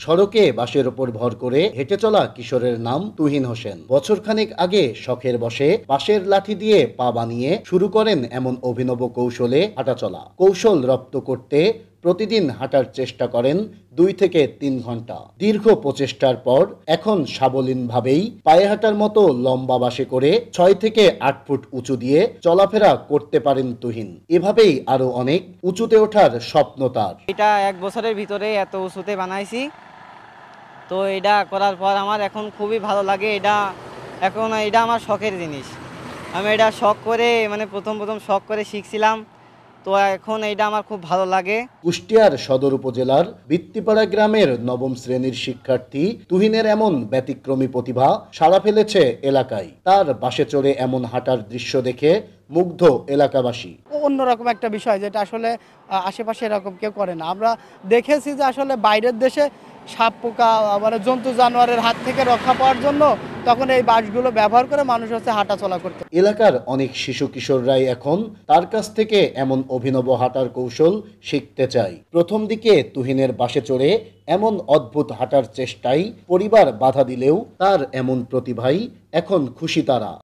সড়কে বাসের ওপর ভর করে হেঁটে চলা কিশোরের নাম তুহিন হোসেন। বছরখানেক আগে শখের বশে বাঁশের লাঠি দিয়ে পা বানিয়ে শুরু করেন এমন অভিনব কৌশলে হাঁটাচলা। কৌশল রপ্ত করতে প্রতিদিন হাঁটার চেষ্টা করেন 2 থেকে 3 ঘন্টা। দীর্ঘ প্রচেষ্টার পর এখন সাবলীনভাবেই পায়ে হাঁটার মতো লম্বা বাসে করে 6 থেকে 8 ফুট উঁচু দিয়ে চলাফেরা করতে পারেন তুহিন। এভাবেই আরো অনেক উঁচুতে ওঠার স্বপ্ন তার। এটা 1 বছরের ভিতরে এত উঁচুতে বানাইছি, তো এটা করার পর আমার এখন খুবই ভালো লাগে। এটা আমার শখের জিনিস। আমি এটা শখ করে প্রথম শখ করে শিখছিলাম, তো এখন এটা আমার খুব ভালো লাগে। কুষ্টিয়ার সদর উপজেলার বৃত্তিপাড়া গ্রামের 9ম শ্রেণীর শিক্ষার্থী তুহিনের এমন ব্যতিক্রমী প্রতিভা সাড়া ফেলেছে এলাকায়। তার বাসে চড়ে এমন হাঁটার দৃশ্য দেখে মুগ্ধ এলাকাবাসী। অন্যরকম একটা বিষয়, যেটা আসলে আশেপাশে এরকম কেউ করে না। আমরা দেখেছি যে আসলে বাইরের দেশে সাপ পোকা জন্তু জানোয়ারের হাত থেকে রক্ষা পাওয়ার জন্য তখন এই বাসগুলো ব্যবহার করে মানুষ হাঁটা চলা করতে। এলাকার অনেক শিশু কিশোররাই এখন তার কাছ থেকে এমন অভিনব হাঁটার কৌশল শিখতে চায়। প্রথম দিকে তুহিনের বাসে চড়ে এমন অদ্ভুত হাঁটার চেষ্টায় পরিবার বাধা দিলেও তার এমন প্রতিভাই এখন খুশি তারা।